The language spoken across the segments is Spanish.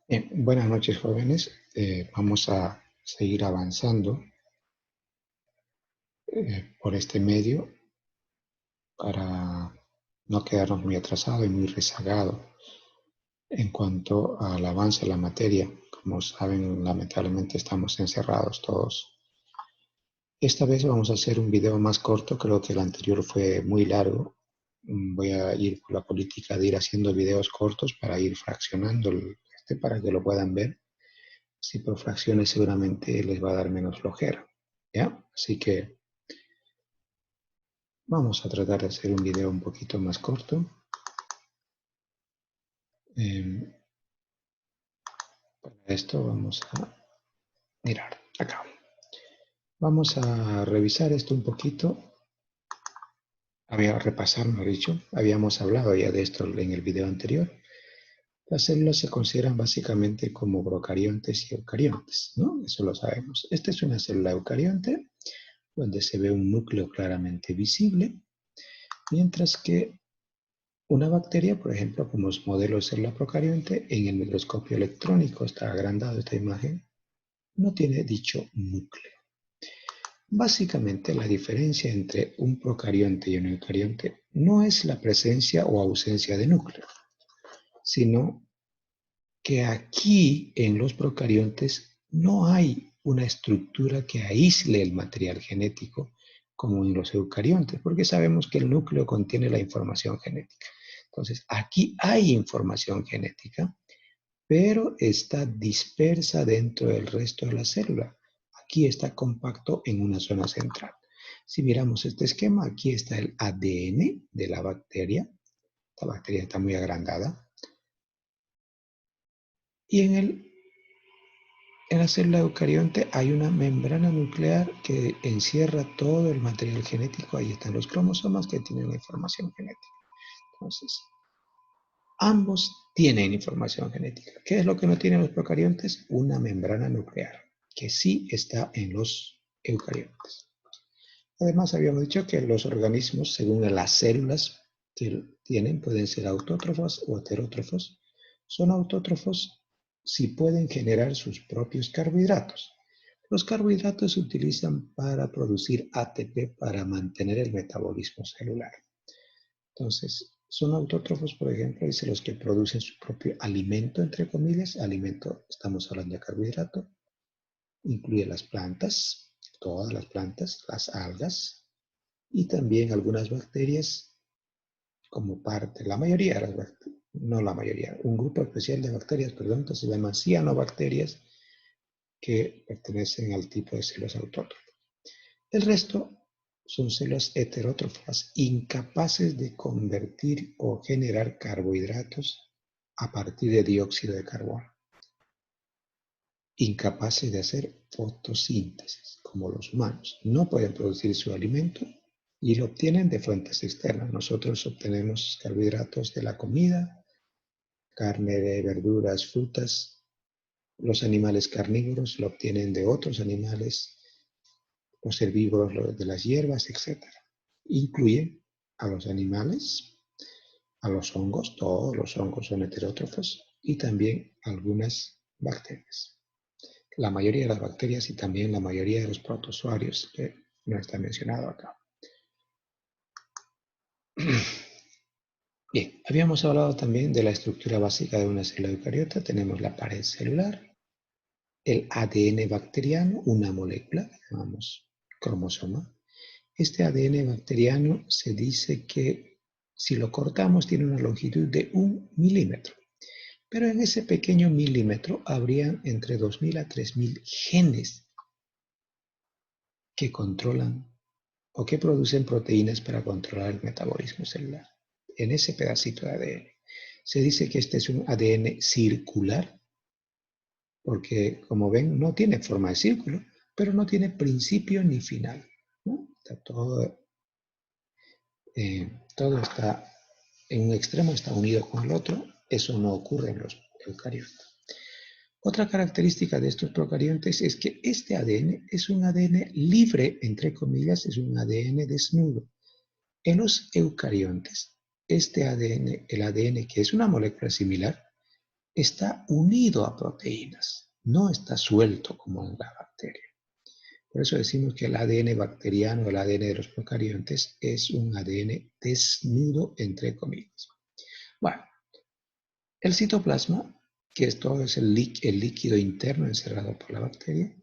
Buenas noches, jóvenes. Vamos a seguir avanzando por este medio para no quedarnos muy atrasados y muy rezagados en cuanto al avance de la materia. Como saben, lamentablemente estamos encerrados todos. Esta vez vamos a hacer un video más corto, creo que el anterior fue muy largo. Voy a ir por la política de ir haciendo videos cortos para ir fraccionando para que lo puedan ver. Si por fracciones seguramente les va a dar menos flojera, ¿ya? Así que vamos a tratar de hacer un video un poquito más corto. Para esto vamos a mirar acá. Vamos a revisar esto un poquito. Repasar, mejor dicho. Habíamos hablado ya de esto en el video anterior. Las células se consideran básicamente como procariontes y eucariontes, ¿no? Eso lo sabemos. Esta es una célula eucarionte donde se ve un núcleo claramente visible, mientras que una bacteria, por ejemplo, como es modelo de célula procarionte, en el microscopio electrónico está agrandado esta imagen, no tiene dicho núcleo. Básicamente, la diferencia entre un procarionte y un eucarionte no es la presencia o ausencia de núcleo, sino que aquí en los procariontes no hay una estructura que aísle el material genético como en los eucariontes, porque sabemos que el núcleo contiene la información genética. Entonces, aquí hay información genética, pero está dispersa dentro del resto de la célula. Aquí está compacto en una zona central. Si miramos este esquema, aquí está el ADN de la bacteria. Esta bacteria está muy agrandada. Y en la célula eucarionte hay una membrana nuclear que encierra todo el material genético. Ahí están los cromosomas que tienen la información genética. Entonces, ambos tienen información genética. ¿Qué es lo que no tienen los procariontes? Una membrana nuclear, que sí está en los eucariontes. Además, habíamos dicho que los organismos, según las células que tienen, pueden ser autótrofos o heterótrofos. Son autótrofos si pueden generar sus propios carbohidratos. Los carbohidratos se utilizan para producir ATP para mantener el metabolismo celular. Entonces, son autótrofos, por ejemplo, dice los que producen su propio alimento, entre comillas. Alimento, estamos hablando de carbohidrato. Incluye las plantas, todas las plantas, las algas y también algunas bacterias como parte, la mayoría de las bacterias, no la mayoría, un grupo especial de bacterias, perdón, que se llaman cianobacterias que pertenecen al tipo de células autótrofas. El resto son células heterótrofas, incapaces de convertir o generar carbohidratos a partir de dióxido de carbono. Incapaces de hacer fotosíntesis, como los humanos. No pueden producir su alimento y lo obtienen de fuentes externas. Nosotros obtenemos carbohidratos de la comida, carne de verduras, frutas. Los animales carnívoros lo obtienen de otros animales, los herbívoros de las hierbas, etc. Incluye a los animales, a los hongos, todos los hongos son heterótrofos, y también algunas bacterias. La mayoría de las bacterias y también la mayoría de los protozoarios, que no está mencionado acá. Bien, habíamos hablado también de la estructura básica de una célula eucariota. Tenemos la pared celular, el ADN bacteriano, una molécula, llamamos cromosoma. Este ADN bacteriano se dice que si lo cortamos tiene una longitud de 1 milímetro. Pero en ese pequeño milímetro habrían entre 2.000 a 3.000 genes que controlan o que producen proteínas para controlar el metabolismo celular. En ese pedacito de ADN. Se dice que este es un ADN circular, porque como ven no tiene forma de círculo, pero no tiene principio ni final, ¿no? Está todo está en un extremo, está unido con el otro. Eso no ocurre en los eucariotas. Otra característica de estos procariontes es que este ADN es un ADN libre, entre comillas, es un ADN desnudo. En los eucariontes, este ADN, el ADN que es una molécula similar, está unido a proteínas, no está suelto como en la bacteria. Por eso decimos que el ADN bacteriano, el ADN de los procariontes, es un ADN desnudo, entre comillas. Bueno, el citoplasma, que es todo es el líquido interno encerrado por la bacteria.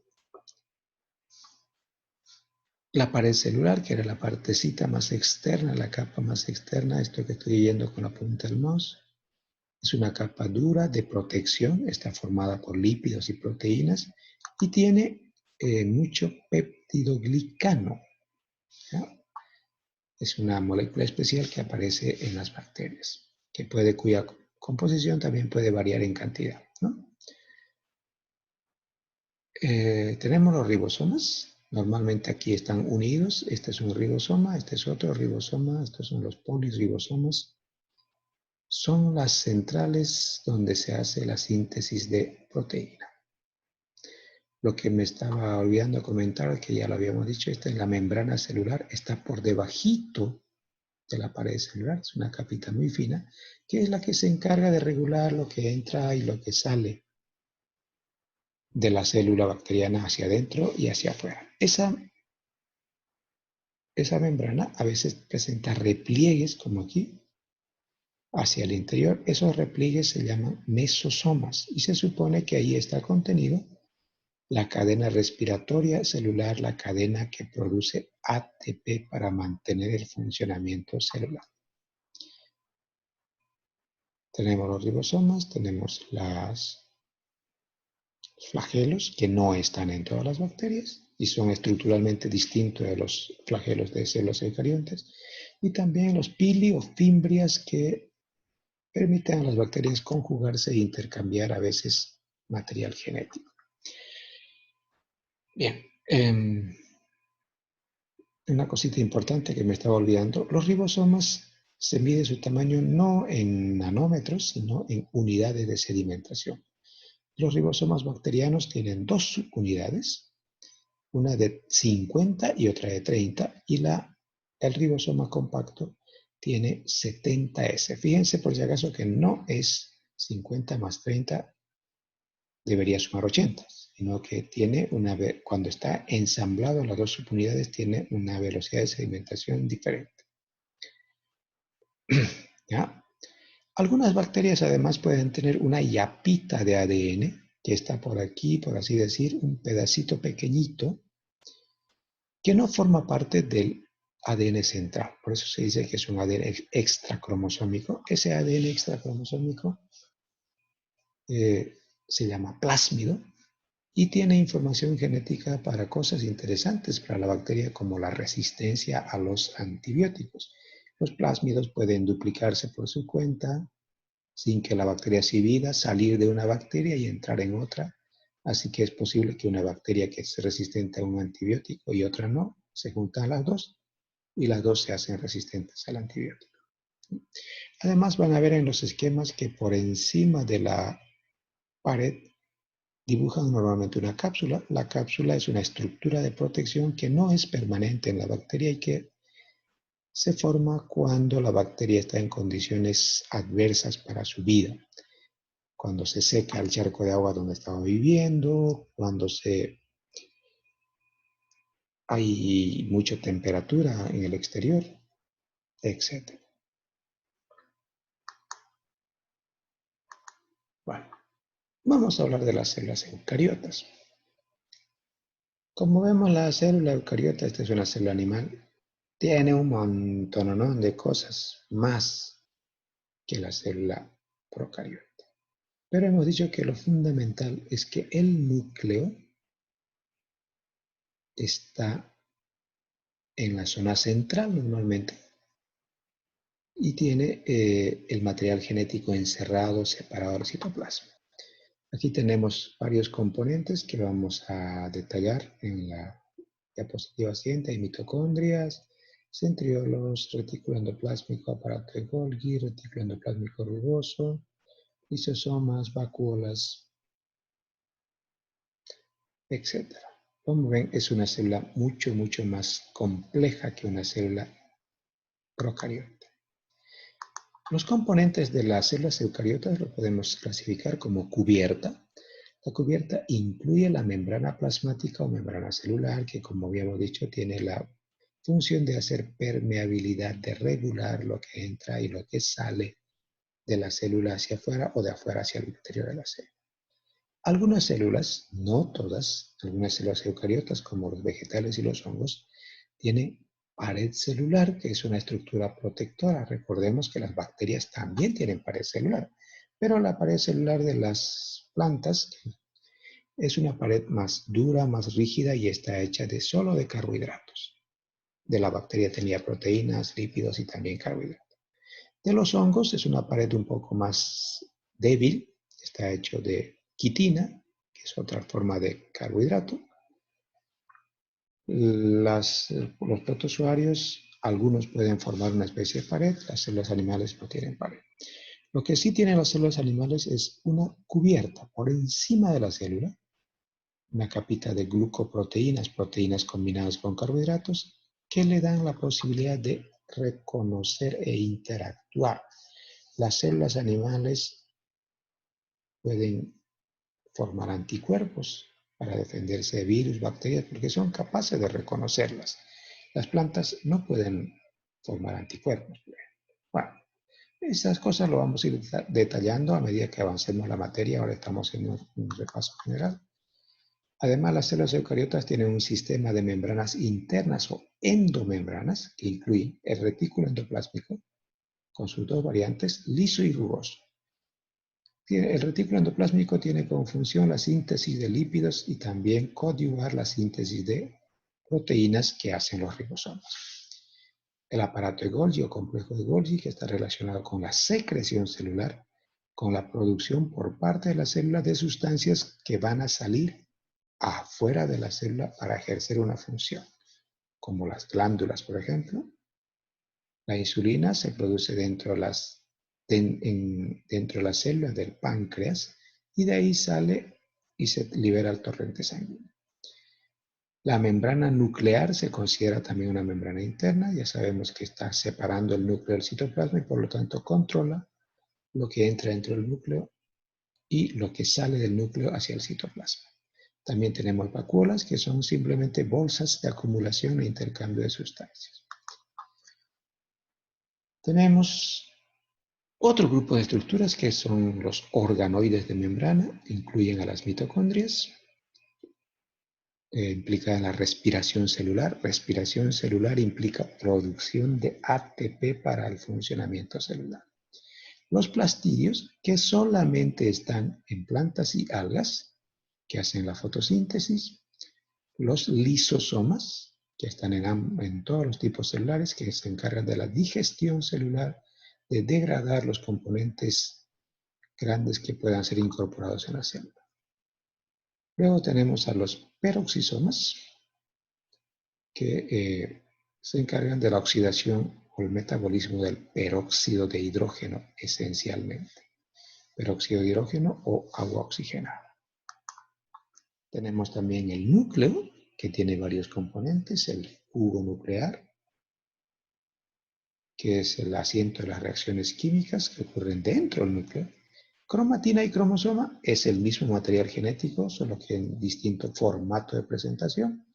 La pared celular, que era la partecita más externa, la capa más externa, esto que estoy yendo con la punta del mouse, es una capa dura de protección, está formada por lípidos y proteínas y tiene mucho peptidoglicano, ¿ya? Es una molécula especial que aparece en las bacterias, cuya composición también puede variar en cantidad, ¿no? Tenemos los ribosomas. Normalmente aquí están unidos. Este es un ribosoma, este es otro ribosoma, estos son los poliribosomas. Son las centrales donde se hace la síntesis de proteína. Lo que me estaba olvidando comentar, que ya lo habíamos dicho, esta es la membrana celular, está por debajito de la pared celular, es una capita muy fina, que es la que se encarga de regular lo que entra y lo que sale de la célula bacteriana hacia adentro y hacia afuera. Esa membrana a veces presenta repliegues, como aquí, hacia el interior. Esos repliegues se llaman mesosomas y se supone que ahí está contenido la cadena respiratoria celular, la cadena que produce ATP para mantener el funcionamiento celular. Tenemos los ribosomas, tenemos los flagelos, que no están en todas las bacterias y son estructuralmente distintos de los flagelos de células eucariontes, y también los pili o fimbrias, que permiten a las bacterias conjugarse e intercambiar a veces material genético. Bien, una cosita importante que me estaba olvidando: los ribosomas se mide su tamaño no en nanómetros, sino en unidades de sedimentación. Los ribosomas bacterianos tienen dos subunidades, una de 50 y otra de 30, y el ribosoma compacto tiene 70S. Fíjense por si acaso que no es 50 más 30 debería sumar 80, sino que tiene cuando está ensamblado las dos subunidades, tiene una velocidad de sedimentación diferente. ¿Ya? Algunas bacterias además pueden tener una yapita de ADN que está por aquí, por así decir, un pedacito pequeñito que no forma parte del ADN central. Por eso se dice que es un ADN extracromosómico. Ese ADN extracromosómico se llama plásmido y tiene información genética para cosas interesantes para la bacteria, como la resistencia a los antibióticos. Los plásmidos pueden duplicarse por su cuenta sin que la bacteria se divida, salir de una bacteria y entrar en otra. Así que es posible que una bacteria que es resistente a un antibiótico y otra no, se juntan las dos y las dos se hacen resistentes al antibiótico. Además, van a ver en los esquemas que por encima de la pared dibujan normalmente una cápsula. La cápsula es una estructura de protección que no es permanente en la bacteria y que se forma cuando la bacteria está en condiciones adversas para su vida. Cuando se seca el charco de agua donde estaba viviendo, cuando hay mucha temperatura en el exterior, etc. Bueno, vamos a hablar de las células eucariotas. Como vemos, la célula eucariota, esta es una célula animal, tiene un montón de cosas más que la célula procariota. Pero hemos dicho que lo fundamental es que el núcleo está en la zona central normalmente y tiene el material genético encerrado, separado del citoplasma. Aquí tenemos varios componentes que vamos a detallar en la diapositiva siguiente. Hay mitocondrias, centriolos, retículo endoplásmico, aparato de Golgi, retículo endoplásmico rugoso, lisosomas, vacuolas, etc. Como ven, es una célula mucho más compleja que una célula procarionte. Los componentes de las células eucariotas lo podemos clasificar como cubierta. La cubierta incluye la membrana plasmática o membrana celular, que como habíamos dicho tiene la función de hacer permeabilidad, de regular lo que entra y lo que sale de la célula hacia afuera o de afuera hacia el interior de la célula. Algunas células, no todas, algunas células eucariotas como los vegetales y los hongos, tienen pared celular, que es una estructura protectora. Recordemos que las bacterias también tienen pared celular, pero la pared celular de las plantas es una pared más dura, más rígida y está hecha de solo de carbohidratos. De la bacteria tenía proteínas, lípidos y también carbohidratos. De los hongos es una pared un poco más débil, está hecho de quitina, que es otra forma de carbohidrato. Los protozoarios, algunos pueden formar una especie de pared, las células animales no tienen pared. Lo que sí tienen las células animales es una cubierta por encima de la célula, una capita de glucoproteínas, proteínas combinadas con carbohidratos, que le dan la posibilidad de reconocer e interactuar. Las células animales pueden formar anticuerpos para defenderse de virus, bacterias, porque son capaces de reconocerlas. Las plantas no pueden formar anticuerpos. Bueno, esas cosas lo vamos a ir detallando a medida que avancemos la materia. Ahora estamos en un repaso general. Además, las células eucariotas tienen un sistema de membranas internas o endomembranas que incluye el retículo endoplásmico con sus dos variantes, liso y rugoso. El retículo endoplásmico tiene como función la síntesis de lípidos y también coadyuvar la síntesis de proteínas que hacen los ribosomas. El aparato de Golgi o complejo de Golgi, que está relacionado con la secreción celular, con la producción por parte de la célula de sustancias que van a salir afuera de la célula para ejercer una función, como las glándulas, por ejemplo. La insulina se produce dentro de las células del páncreas y de ahí sale y se libera el torrente sanguíneo. La membrana nuclear se considera también una membrana interna. Ya sabemos que está separando el núcleo del citoplasma y por lo tanto controla lo que entra dentro del núcleo y lo que sale del núcleo hacia el citoplasma. También tenemos vacuolas, que son simplemente bolsas de acumulación e intercambio de sustancias. Tenemos otro grupo de estructuras que son los organoides de membrana, que incluyen a las mitocondrias, implica la respiración celular. Respiración celular implica producción de ATP para el funcionamiento celular. Los plastidios, que solamente están en plantas y algas, que hacen la fotosíntesis. Los lisosomas, que están en todos los tipos celulares, que se encargan de la digestión celular, de degradar los componentes grandes que puedan ser incorporados en la célula. Luego tenemos a los peroxisomas, que se encargan de la oxidación o el metabolismo del peróxido de hidrógeno, esencialmente. Peróxido de hidrógeno o agua oxigenada. Tenemos también el núcleo, que tiene varios componentes, el cubo nuclear, que es el asiento de las reacciones químicas que ocurren dentro del núcleo. Cromatina y cromosoma es el mismo material genético, solo que en distinto formato de presentación.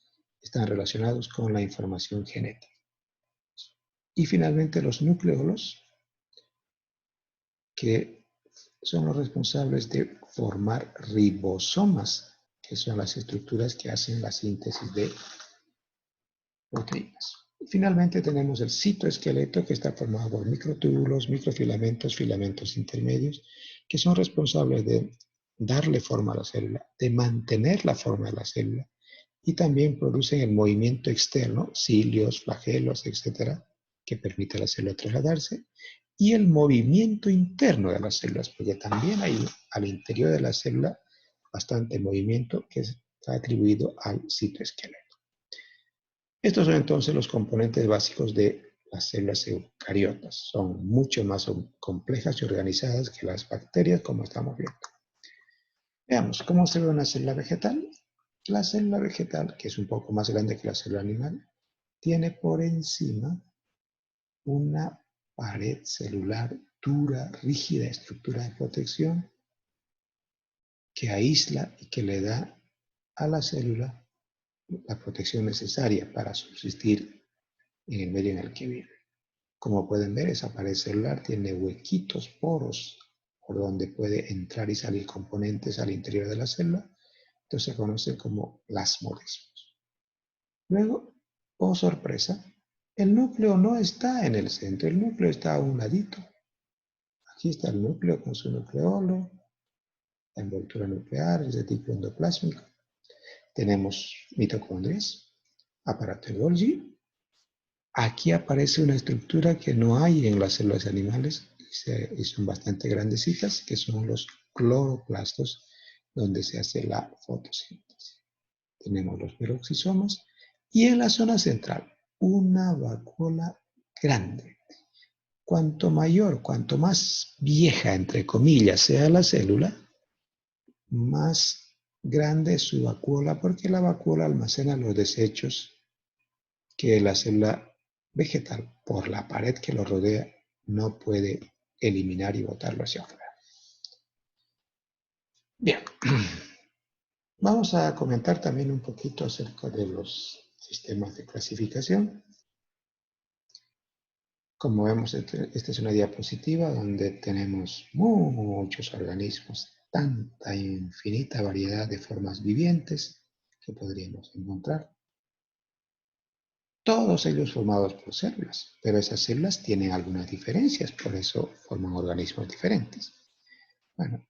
Están relacionados con la información genética. Y finalmente los nucleolos, que son los responsables de formar ribosomas, que son las estructuras que hacen la síntesis de proteínas. Y finalmente tenemos el citoesqueleto, que está formado por microtúbulos, microfilamentos, filamentos intermedios, que son responsables de darle forma a la célula, de mantener la forma de la célula, y también producen el movimiento externo, cilios, flagelos, etcétera, que permite a la célula trasladarse, y el movimiento interno de las células, porque también hay al interior de la célula bastante movimiento que está atribuido al citoesqueleto. Estos son entonces los componentes básicos de las células eucariotas. Son mucho más complejas y organizadas que las bacterias, como estamos viendo. Veamos, ¿cómo se ve una célula vegetal? La célula vegetal, que es un poco más grande que la célula animal, tiene por encima una pared celular dura, rígida estructura de protección que aísla y que le da a la célula la protección necesaria para subsistir en el medio en el que vive. Como pueden ver, esa pared celular tiene huequitos, poros, por donde puede entrar y salir componentes al interior de la célula. Entonces se conocen como plasmodesmos. Luego, oh sorpresa, el núcleo no está en el centro, el núcleo está a un ladito. Aquí está el núcleo con su nucleolo, la envoltura nuclear, es de tipo endoplásmico. Tenemos mitocondrias, aparato de Golgi. Aquí aparece una estructura que no hay en las células animales y son bastante grandecitas, que son los cloroplastos, donde se hace la fotosíntesis. Tenemos los peroxisomas y en la zona central una vacuola grande. Cuanto mayor, cuanto más vieja, entre comillas, sea la célula, más grande es su vacuola, porque la vacuola almacena los desechos que la célula vegetal, por la pared que lo rodea, no puede eliminar y botarlo hacia afuera. Bien, vamos a comentar también un poquito acerca de los sistemas de clasificación. Como vemos, esta es una diapositiva donde tenemos muchos organismos, tanta infinita variedad de formas vivientes que podríamos encontrar. Todos ellos formados por células, pero esas células tienen algunas diferencias, por eso forman organismos diferentes. Bueno,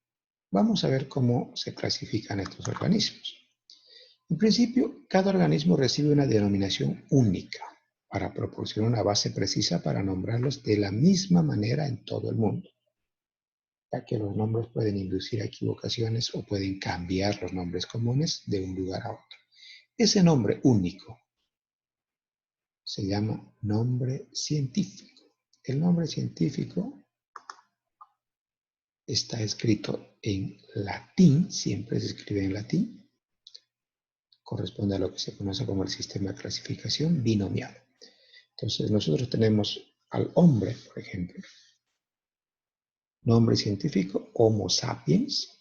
vamos a ver cómo se clasifican estos organismos. En principio, cada organismo recibe una denominación única para proporcionar una base precisa para nombrarlos de la misma manera en todo el mundo, ya que los nombres pueden inducir a equivocaciones o pueden cambiar los nombres comunes de un lugar a otro. Ese nombre único se llama nombre científico. El nombre científico está escrito en latín, siempre se escribe en latín, corresponde a lo que se conoce como el sistema de clasificación binomial. Entonces nosotros tenemos al hombre, por ejemplo, nombre científico Homo sapiens,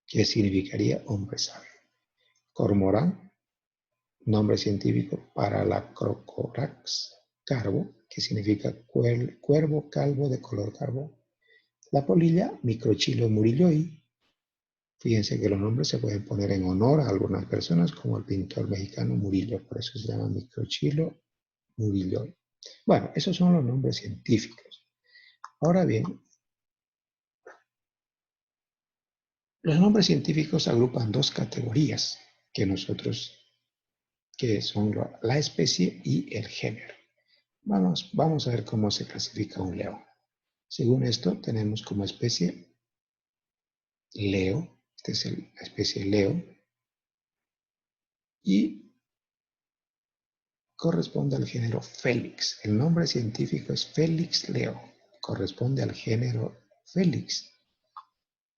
que significaría hombre sabio. Cormorán, nombre científico Paralacrocorax carbo, que significa cuervo calvo de color carbón. La polilla, Microchilo murilloi. Fíjense que los nombres se pueden poner en honor a algunas personas, como el pintor mexicano Murillo, por eso se llama Microchilo murilloi. Bueno, esos son los nombres científicos. Ahora bien, los nombres científicos agrupan dos categorías que son la especie y el género. Vamos a ver cómo se clasifica un león. Según esto, tenemos como especie Leo, esta es la especie Leo, y corresponde al género Felix. El nombre científico es Felix Leo, corresponde al género Felix.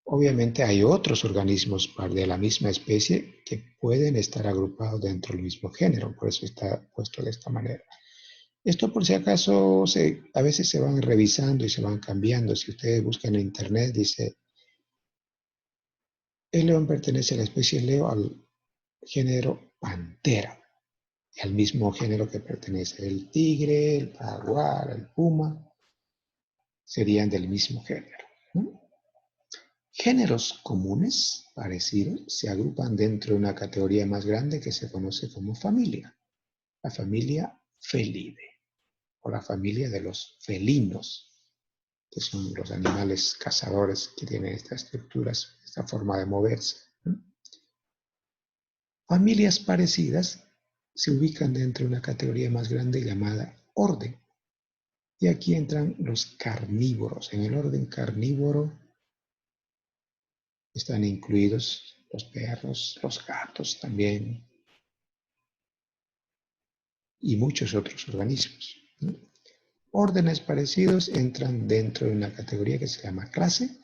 Obviamente hay otros organismos de la misma especie que pueden estar agrupados dentro del mismo género, por eso está puesto de esta manera. Esto por si acaso a veces se van revisando y se van cambiando. Si ustedes buscan en internet, dice, el león pertenece a la especie Leo al género Pantera, y al mismo género que pertenece el tigre, el jaguar, el puma, serían del mismo género, ¿no? Géneros comunes, parecidos, se agrupan dentro de una categoría más grande que se conoce como familia. La familia Felidae, o la familia de los felinos, que son los animales cazadores que tienen estas estructuras, esta forma de moverse. Familias parecidas se ubican dentro de una categoría más grande llamada orden. Y aquí entran los carnívoros. En el orden carnívoro están incluidos los perros, los gatos también, y muchos otros organismos. Órdenes parecidos entran dentro de una categoría que se llama clase.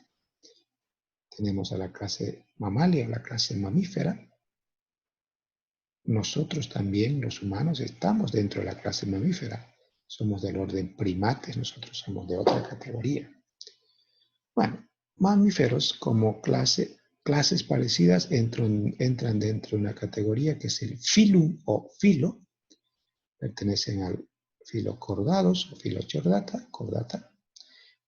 Tenemos a la clase mamalia, la clase mamífera. Nosotros también, los humanos, estamos dentro de la clase mamífera. Somos del orden primates, nosotros somos de otra categoría. Bueno, mamíferos como clases parecidas entran dentro de una categoría que es el filum o filo, pertenecen al filo Chordatos o filo Chordata,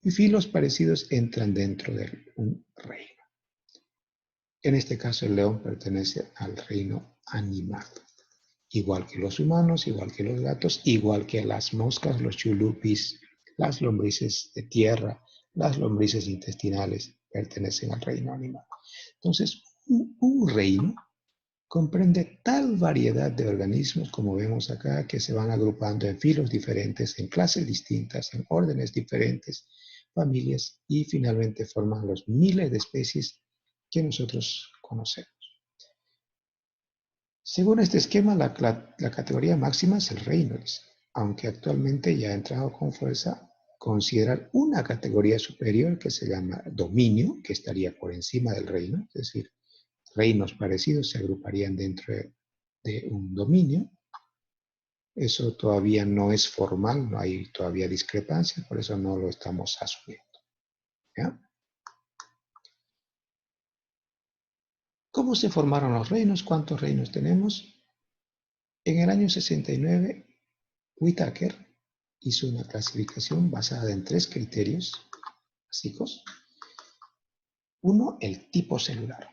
y filos parecidos entran dentro de un reino. En este caso el león pertenece al reino animal, igual que los humanos, igual que los gatos, igual que las moscas, los chulupis, las lombrices de tierra, las lombrices intestinales pertenecen al reino animal. Entonces, un reino comprende tal variedad de organismos como vemos acá que se van agrupando en filos diferentes, en clases distintas, en órdenes diferentes, familias y finalmente forman los miles de especies que nosotros conocemos. Según este esquema, la categoría máxima es el reino, aunque actualmente ya ha entrado con fuerza considerar una categoría superior que se llama dominio, que estaría por encima del reino, es decir, reinos parecidos se agruparían dentro de un dominio. Eso todavía no es formal, no hay todavía discrepancia, por eso no lo estamos asumiendo. ¿Ya? ¿Cómo se formaron los reinos? ¿Cuántos reinos tenemos? En el año 69, Whittaker hizo una clasificación basada en 3 criterios básicos. Uno, el tipo celular.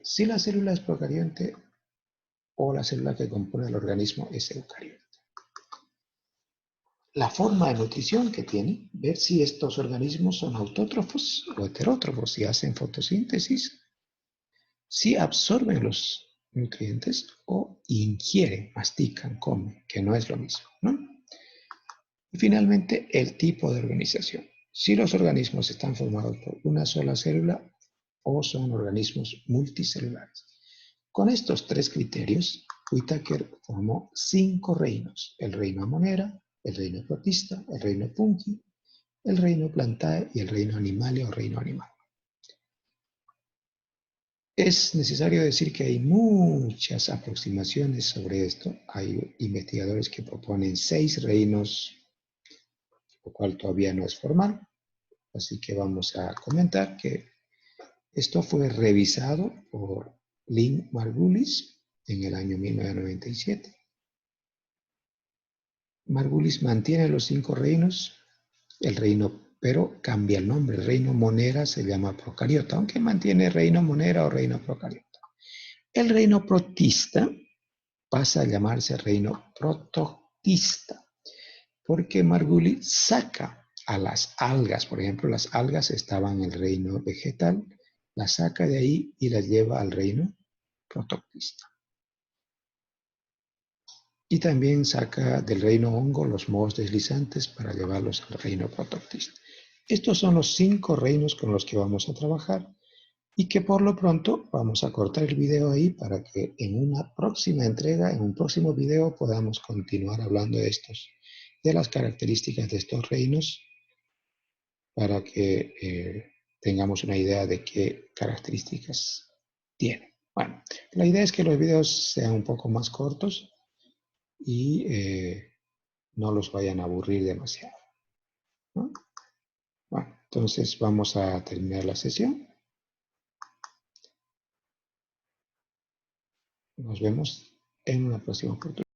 Si la célula es procarionte o la célula que compone el organismo es eucarionte. La forma de nutrición que tiene, ver si estos organismos son autótrofos o heterótrofos, si hacen fotosíntesis, si absorben los nutrientes o ingieren, mastican, comen, que no es lo mismo, ¿no? Y finalmente, el tipo de organización. Si los organismos están formados por una sola célula o son organismos multicelulares. Con estos 3 criterios, Whittaker formó 5 reinos: el reino Amonera, el reino Protista, el reino Fungi, el reino Plantae y el reino Animalia o reino animal. Es necesario decir que hay muchas aproximaciones sobre esto. Hay investigadores que proponen 6 reinos, lo cual todavía no es formal. Así que vamos a comentar que esto fue revisado por Lynn Margulis en el año 1997. Margulis mantiene los 5 reinos, el reino, pero cambia el nombre. El reino Monera se llama procariota, aunque mantiene reino Monera o reino procariota. El reino protista pasa a llamarse reino protoctista, porque Margulis saca a las algas, por ejemplo, las algas estaban en el reino vegetal, las saca de ahí y las lleva al reino protoctista. Y también saca del reino hongo los mohos deslizantes para llevarlos al reino protoctista. Estos son los 5 reinos con los que vamos a trabajar y que por lo pronto vamos a cortar el video ahí para que en una próxima entrega, en un próximo video, podamos continuar hablando de las características de estos reinos para que tengamos una idea de qué características tienen. Bueno, la idea es que los videos sean un poco más cortos y no los vayan a aburrir demasiado, ¿no? Bueno, entonces vamos a terminar la sesión. Nos vemos en una próxima oportunidad.